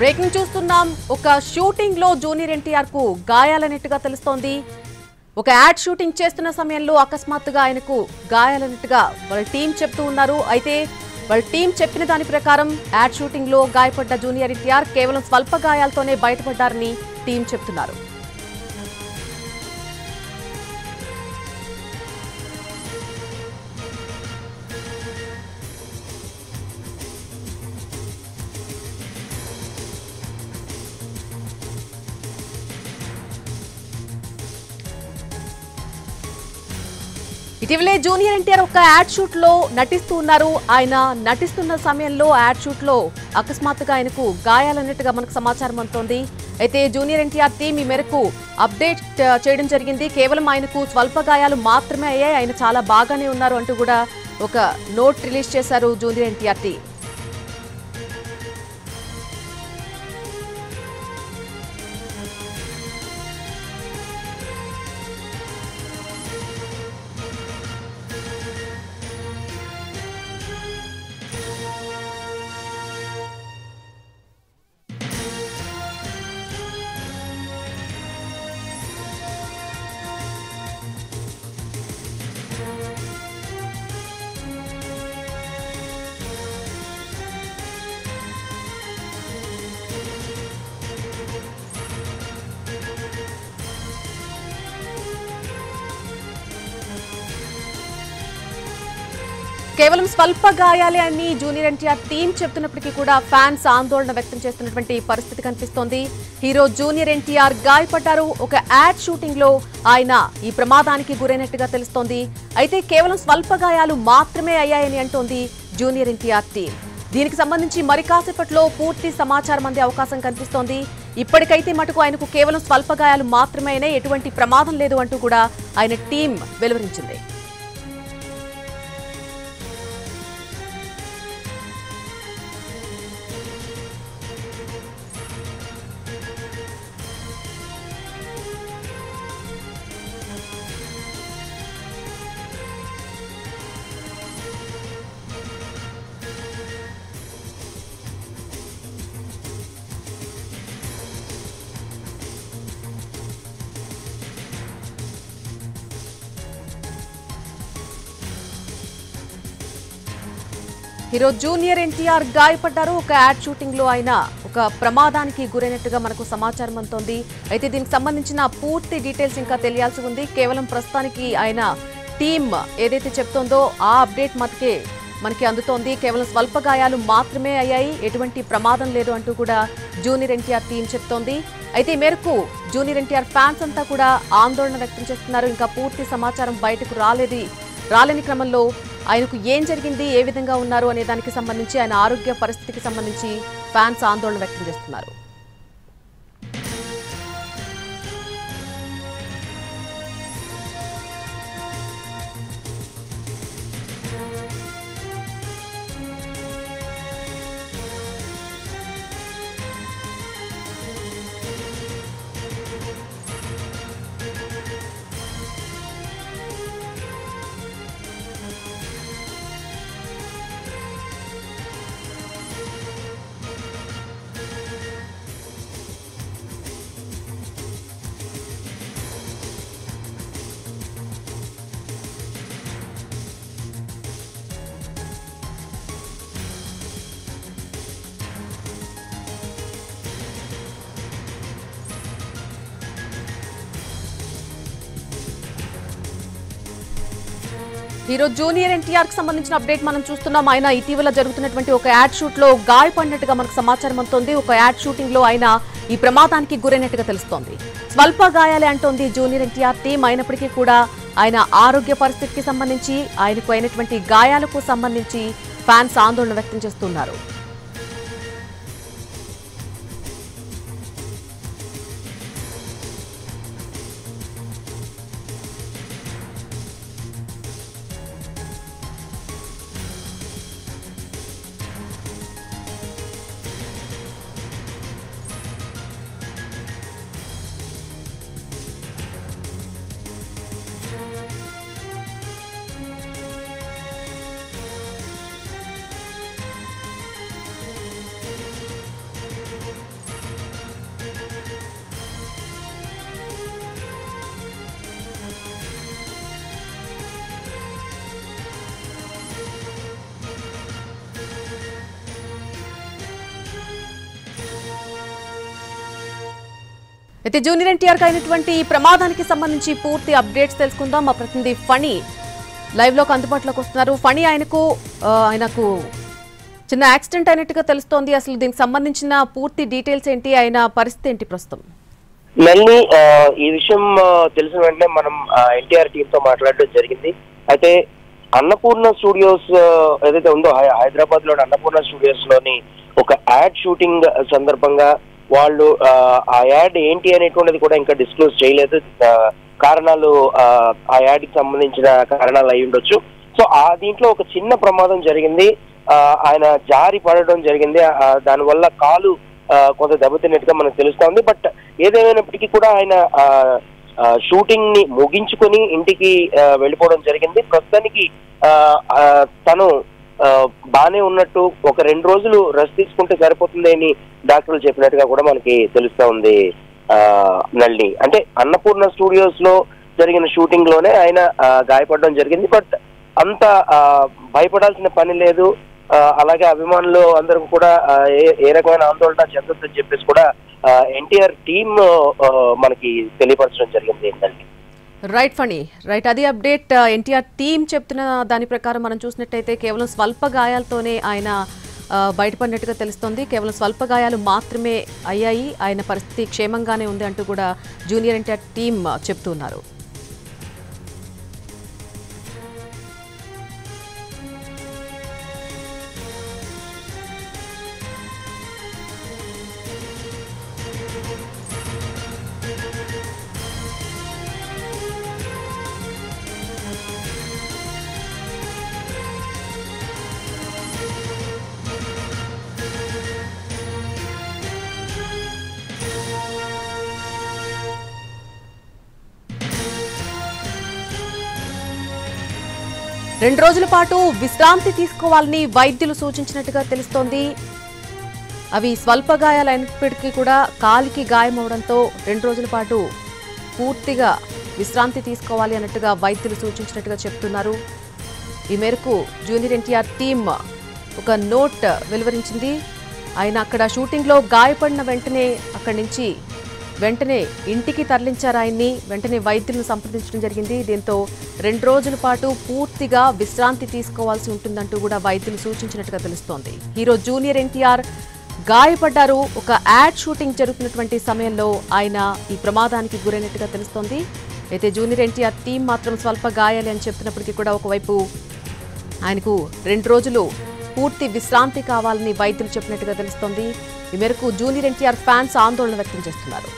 Breaking చూస్తున్నాం. ఒక shooting లో జూనియర్ ఎన్టీఆర్ కు గాయాలన్నట్టుగా తెలుస్తోంది. ఒక యాడ్ షూటింగ్ చేస్తున్న సమయంలో అకస్మాత్తుగా ఆయనకు గాయాలన్నట్టుగా వాళ్ళ టీం చెప్తూ ఉన్నారు. అయితే వాళ్ళ టీం చెప్పిన దాని ప్రకారం యాడ్ షూటింగ్ లో గాయపడ్డ జూనియర్ ఎన్టీఆర్ కేవలం స్వల్ప గాయాలతోనే బయటపడ్డారని టీం చెప్తున్నారు. ఇటీవలే జూనియర్ ఎన్టీఆర్ ఒక యాడ్ షూట్ లో నటిస్తూ ఉన్నారు. ఆయన నటిస్తున్న సమయంలో యాడ్ షూట్ లో అకస్మాత్తుగా ఆయనకు గాయాలన్నట్టుగా మనకు సమాచారం అందుతోంది. అయితే జూనియర్ ఎన్టీఆర్ టీం ఈ మేరకు అప్డేట్ చేయడం జరిగింది. కేవలం ఆయనకు స్వల్ప గాయాలు మాత్రమే అయ్యాయి, ఆయన చాలా బాగానే ఉన్నారు అంటూ కూడా ఒక నోట్ రిలీజ్ చేశారు జూనియర్ ఎన్టీఆర్ టీం. కేవలం స్వల్ప గాయాలే అని జూనియర్ ఎన్టీఆర్ టీం చెప్తున్నప్పటికీ కూడా ఫ్యాన్స్ ఆందోళన వ్యక్తం చేస్తున్నటువంటి పరిస్థితి కనిపిస్తోంది. హీరో జూనియర్ ఎన్టీఆర్ గాయపడ్డారు. ఒక యాడ్ షూటింగ్ లో ఆయన ఈ ప్రమాదానికి గురైనట్టుగా తెలుస్తోంది. అయితే కేవలం స్వల్ప గాయాలు మాత్రమే అయ్యాయని అంటోంది జూనియర్ ఎన్టీఆర్ టీం. దీనికి సంబంధించి మరి కాసేపట్లో పూర్తి సమాచారం అందే అవకాశం కనిపిస్తోంది. ఇప్పటికైతే మటుకు ఆయనకు కేవలం స్వల్ప గాయాలు మాత్రమే అయినాయి, ఎటువంటి ప్రమాదం లేదు అంటూ కూడా ఆయన టీం వెలువరించింది. హీరో జూనియర్ ఎన్టీఆర్ గాయపడ్డారు. ఒక యాడ్ షూటింగ్ లో ఆయన ఒక ప్రమాదానికి గురైనట్టుగా మనకు సమాచారం అందుతోంది. అయితే దీనికి సంబంధించిన పూర్తి డీటెయిల్స్ ఇంకా తెలియాల్సి ఉంది. కేవలం ప్రస్తుతానికి ఆయన టీం ఏదైతే చెప్తోందో ఆ అప్డేట్ మనకి అందుతోంది. కేవలం స్వల్ప గాయాలు మాత్రమే అయ్యాయి, ఎటువంటి ప్రమాదం లేదు అంటూ కూడా జూనియర్ ఎన్టీఆర్ టీం చెప్తోంది. అయితే ఈ మేరకు జూనియర్ ఎన్టీఆర్ ఫ్యాన్స్ అంతా కూడా ఆందోళన వ్యక్తం చేస్తున్నారు. ఇంకా పూర్తి సమాచారం బయటకు రాలేని క్రమంలో ఆయనకు ఏం జరిగింది, ఏ విధంగా ఉన్నారు అనే దానికి సంబంధించి, ఆయన ఆరోగ్య పరిస్థితికి సంబంధించి ఫ్యాన్స్ ఆందోళన వ్యక్తం చేస్తున్నారు. హీరో జూనియర్ ఎన్టీఆర్ కి సంబంధించిన అప్డేట్ మనం చూస్తున్నాం. ఆయన ఇటీవల జరుగుతున్నటువంటి ఒక యాడ్ షూట్ లో గాయపడినట్టుగా మనకు సమాచారం అందుతోంది. ఒక యాడ్ షూటింగ్ లో ఆయన ఈ ప్రమాదానికి గురైనట్టుగా తెలుస్తోంది. స్వల్ప గాయాలే అంటోంది జూనియర్ ఎన్టీఆర్ టీం. అయినప్పటికీ కూడా ఆయన ఆరోగ్య పరిస్థితికి సంబంధించి, ఆయనకు అయినటువంటి గాయాలకు సంబంధించి ఫ్యాన్స్ ఆందోళన వ్యక్తం చేస్తున్నారు. అయితే జూనియర్ ఎన్టీఆర్ కి అయినటువంటి ఈ ప్రమాదానికి సంబంధించి పూర్తి అప్డేట్స్ తెలుసుకుందాం. మా ప్రతినిధి ఫణి లైవ్ లోకి అందుబాటులోకి వస్తున్నారు. ఫణి, ఆయనకు చిన్న యాక్సిడెంట్ అయినట్టుగా తెలుస్తోంది. అసలు దీనికి సంబంధించిన పూర్తి డీటెయిల్స్ ఏంటి, ఆయన పరిస్థితి ఏంటి ప్రస్తుతం? మళ్ళీ ఈ విషయం తెలిసిన వెంటనే మనం ఎన్టీఆర్ టీమ్ తో మాట్లాడడం జరిగింది. అయితే అన్నపూర్ణ స్టూడియోస్ ఏదైతే ఉందో హైదరాబాద్ లోని అన్నపూర్ణ స్టూడియోస్ లోని ఒక యాడ్ షూటింగ్ సందర్భంగా వాళ్ళు ఆ యాడ్ ఏంటి అనేటువంటిది కూడా ఇంకా డిస్క్లోజ్ చేయలేదు. కారణాలు ఆ యాడ్ కి సంబంధించిన కారణాలు అయి ఉండొచ్చు. సో దీంట్లో ఒక చిన్న ప్రమాదం జరిగింది. ఆయన జారి పడడం జరిగింది. దానివల్ల కాలు కొంత దెబ్బతిన్నట్టుగా మనకు తెలుస్తా ఉంది. బట్ ఏదేమైనప్పటికీ కూడా ఆయన షూటింగ్ ని ముగించుకొని ఇంటికి వెళ్ళిపోవడం జరిగింది. ప్రస్తుతానికి తను బానే ఉన్నట్టు, ఒక 2 రోజులు రెస్ట్ తీసుకుంటే సరిపోతుంది అని డాక్టర్లు చెప్పినట్టుగా కూడా మనకి తెలుస్తా ఉంది. నల్లి అంటే అన్నపూర్ణ స్టూడియోస్ లో జరిగిన షూటింగ్ లోనే ఆయన గాయపడడం జరిగింది. బట్ అంత భయపడాల్సిన పని లేదు. అలాగే అభిమానులు అందరూ కూడా ఏ రకమైన ఆందోళన చెందొద్దని చెప్పేసి కూడా ఎన్టీఆర్ టీమ్ మనకి తెలియపరచడం జరిగింది. ఏంటంటే రైట్ ఫణి, రైట్, అది అప్డేట్. ఎన్టీఆర్ టీమ్ చెప్తున్న దాని ప్రకారం మనం చూసినట్టయితే కేవలం స్వల్ప గాయాలతోనే ఆయన బయటపడినట్టుగా తెలుస్తోంది. కేవలం స్వల్ప గాయాలు మాత్రమే అయ్యాయి, ఆయన పరిస్థితి క్షేమంగానే ఉంది అంటూ కూడా జూనియర్ ఎన్టీఆర్ టీమ్ చెప్తున్నారు. రెండు రోజుల పాటు విశ్రాంతి తీసుకోవాలని వైద్యులు సూచించినట్టుగా తెలుస్తోంది. అవి స్వల్ప గాయాలైనప్పటికీ కూడా కాలికి గాయం అవడంతో 2 రోజుల పాటు పూర్తిగా విశ్రాంతి తీసుకోవాలి అన్నట్టుగా వైద్యులు సూచించినట్టుగా చెప్తున్నారు. ఈ మేరకు జూనియర్ ఎన్టీఆర్ టీమ్ ఒక నోట్ వెలువరించింది. ఆయన అక్కడ షూటింగ్లో గాయపడిన వెంటనే అక్కడి నుంచి వెంటనే ఇంటికి తరలించారు. ఆయన్ని వెంటనే వైద్యులను సంప్రదించడం జరిగింది. దీంతో 2 రోజుల పాటు పూర్తిగా విశ్రాంతి తీసుకోవాల్సి ఉంటుందంటూ కూడా వైద్యులు సూచించినట్టుగా తెలుస్తోంది. హీరో జూనియర్ ఎన్టీఆర్ గాయపడ్డారు. ఒక యాడ్ షూటింగ్ జరుగుతున్నటువంటి సమయంలో ఆయన ఈ ప్రమాదానికి గురైనట్టుగా తెలుస్తోంది. అయితే జూనియర్ ఎన్టీఆర్ టీం మాత్రం స్వల్ప గాయాలి అని చెప్తున్నప్పటికీ కూడా ఒకవైపు ఆయనకు 2 రోజులు పూర్తి విశ్రాంతి కావాలని వైద్యులు చెప్పినట్టుగా తెలుస్తోంది. ఈ మేరకు జూనియర్ ఎన్టీఆర్ ఫ్యాన్స్ ఆందోళన వ్యక్తం చేస్తున్నారు.